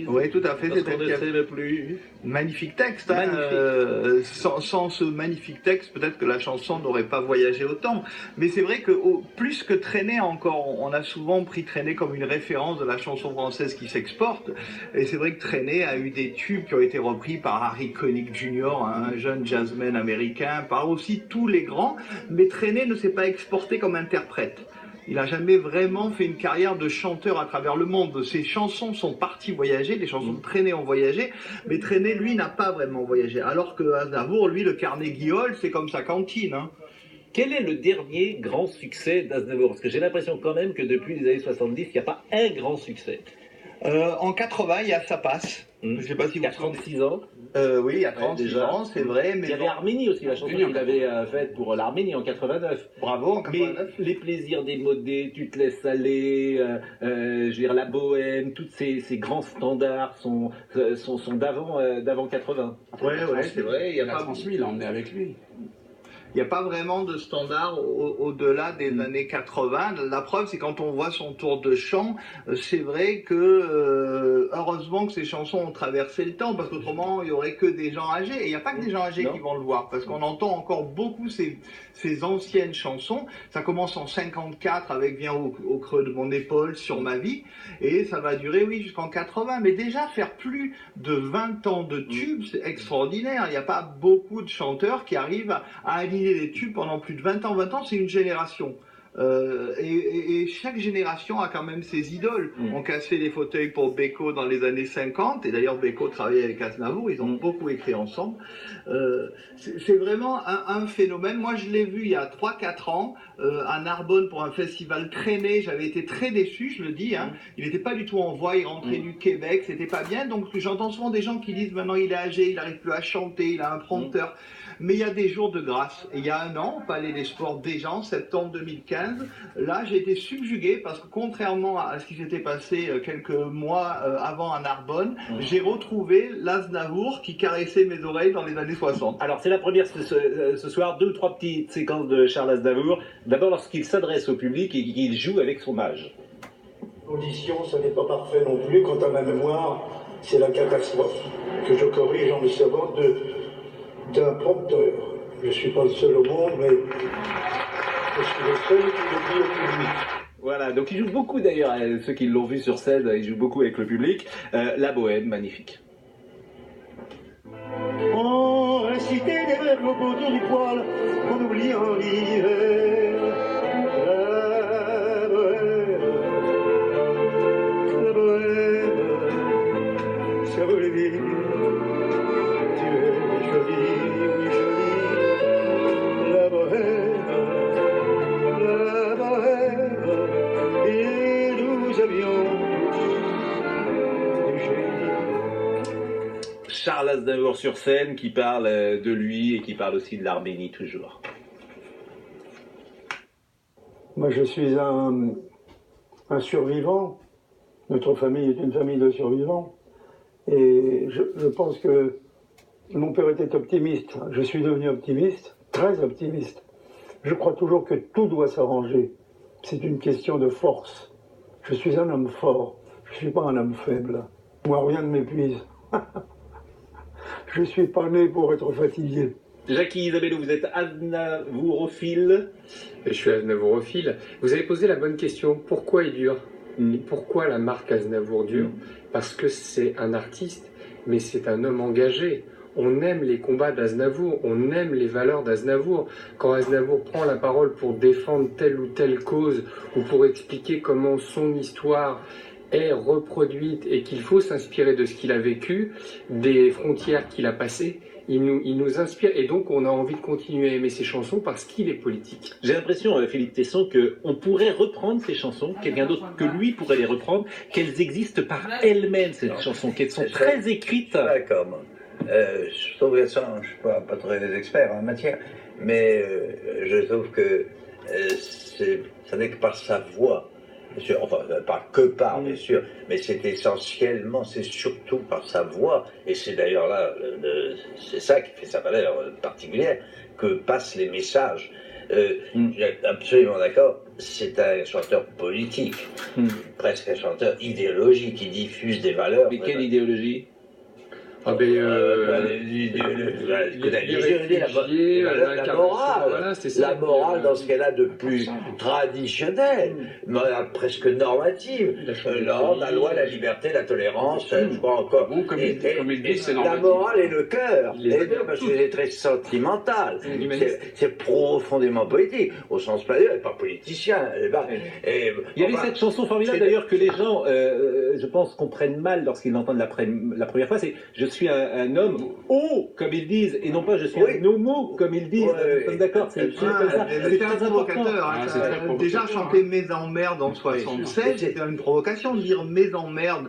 Oui, tout à fait. Parce qu'on ne s'aime plus. Magnifique texte. Magnifique. Sans ce magnifique texte, peut-être que la chanson n'aurait pas voyagé autant. Mais c'est vrai que plus que Traîner encore, on a souvent pris Traîner comme une référence de la chanson française qui s'exporte. Et c'est vrai que Traîner a eu des tubes qui ont été repris par Harry Connick Jr., un jeune jazzman américain, par aussi tous les grands. Mais Traîner ne s'est pas exporté comme interprète. Il n'a jamais vraiment fait une carrière de chanteur à travers le monde. Ses chansons sont parties voyager, les chansons de Traîner ont voyagé, mais Traîner, lui, n'a pas vraiment voyagé. Alors que Aznavour, lui, le Carnegie Hall, c'est comme sa cantine. Hein. Quel est le dernier grand succès d'Aznavour? Parce que j'ai l'impression quand même que depuis les années 70, il n'y a pas un grand succès. En 80, il y a Ça passe. Je sais pas si il y a 36 ans. Oui, il y a 36 ans, c'est vrai. Mais il y avait Arménie aussi, la chanson qu'il avait faite pour l'Arménie en 89. Bravo, en 89. Mais les plaisirs démodés, Tu te laisses aller, je veux dire, La Bohème, tous ces grands standards sont d'avant 80. Ouais, c'est vrai. Il a transmis, il l'a emmené avec lui. Il n'y a pas vraiment de standard au-delà des années 80. La preuve, c'est quand on voit son tour de chant, c'est vrai que heureusement que ces chansons ont traversé le temps, parce qu'autrement, il n'y aurait que des gens âgés. Et il n'y a pas que des gens âgés qui vont le voir, parce qu'on entend encore beaucoup ces anciennes chansons. Ça commence en 54 avec Viens au creux de mon épaule, Sur ma vie, et ça va durer, oui, jusqu'en 80. Mais déjà, faire plus de 20 ans de tubes, c'est extraordinaire. Il n'y a pas beaucoup de chanteurs qui arrivent à aligner des tubes pendant plus de 20 ans. 20 ans, c'est une génération. Et chaque génération a quand même ses idoles. On cassait les fauteuils pour Beko dans les années 50, et d'ailleurs Beko travaillait avec Aznavour, ils ont beaucoup écrit ensemble. C'est vraiment un phénomène. Moi je l'ai vu il y a 3-4 ans à Narbonne pour un festival Traîné. J'avais été très déçu, je le dis. Hein. Il n'était pas du tout en voix, il rentrait du Québec, c'était pas bien. Donc j'entends souvent des gens qui disent maintenant il est âgé, il n'arrive plus à chanter, il a un prompteur. Mais il y a des jours de grâce. Et il y a un an, au Palais des Sports déjà, en septembre 2015, là j'ai été subjugué parce que contrairement à ce qui s'était passé quelques mois avant à Narbonne, j'ai retrouvé l'Aznavour qui caressait mes oreilles dans les années 60. Alors c'est la première ce soir, 2 ou 3 petites séquences de Charles Aznavour. D'abord lorsqu'il s'adresse au public et qu'il joue avec son âge. L'audition, ce n'est pas parfait non plus. Quant à ma mémoire, c'est la catastrophe que je corrige en me servant d'un prompteur. Je ne suis pas le seul au monde, mais je suis le seul qui le dit au public. Voilà, donc il joue beaucoup d'ailleurs, ceux qui l'ont vu sur scène, il joue beaucoup avec le public. La Bohème, magnifique. On récitait des vers autour du poil, en oubliant l'hiver. La bohème, ça voulait dire, tu es jolie, oui jolie. La bohème, et nous avions du génie. Charles Aznavour sur scène qui parle de lui et qui parle aussi de l'Arménie toujours. Moi je suis un survivant. Notre famille est une famille de survivants. Et je pense que mon père était optimiste. Je suis devenu optimiste, très optimiste. Je crois toujours que tout doit s'arranger. C'est une question de force. Je suis un homme fort. Je ne suis pas un homme faible. Moi, rien ne m'épuise. Je ne suis pas né pour être fatigué. Jackie Isabello, vous êtes aznavourophile. Je suis aznavourophile. Vous avez posé la bonne question. Pourquoi il dure? Pourquoi la marque Aznavour dure? Parce que c'est un artiste, mais c'est un homme engagé. On aime les combats d'Aznavour, on aime les valeurs d'Aznavour. Quand Aznavour prend la parole pour défendre telle ou telle cause, ou pour expliquer comment son histoire est reproduite et qu'il faut s'inspirer de ce qu'il a vécu, des frontières qu'il a passées, il nous inspire, et donc on a envie de continuer à aimer ses chansons parce qu'il est politique. J'ai l'impression, Philippe Tesson, qu'on pourrait reprendre ces chansons, quelqu'un d'autre que lui pourrait les reprendre, qu'elles existent par elles-mêmes, ces chansons, qu'elles sont très écrites. D'accord. Je trouve que ça, je ne suis pas très expert en matière, mais je trouve que ça n'est que par sa voix. Bien sûr, enfin, pas que par, bien sûr, mais c'est essentiellement, c'est surtout par sa voix, et c'est d'ailleurs là, c'est ça qui fait sa valeur particulière, que passent les messages. Absolument d'accord. C'est un chanteur politique, presque un chanteur idéologique qui diffuse des valeurs. Mais quelle idéologie? Ah ben, la morale, voilà, c'est ça. la morale dans ce qu'elle a de plus traditionnel, presque normative. La loi, la liberté, la tolérance, je crois encore. Bon, comme il dit, c'est la normatif. morale et le cœur, les deux, parce que c'est très sentimental. C'est profondément politique, au sens plaisir, et pas politicien. Il y avait cette chanson formidable d'ailleurs que les gens, je pense, comprennent mal lorsqu'ils l'entendent la première fois, c'est « Je suis un homme haut », comme ils disent, et non pas « Je suis un homo », comme ils disent. Nous sommes d'accord, c'est comme ça. C'était un provocateur. Déjà, chanter Mes emmerdes en 76, c'était une provocation de dire Mes emmerdes.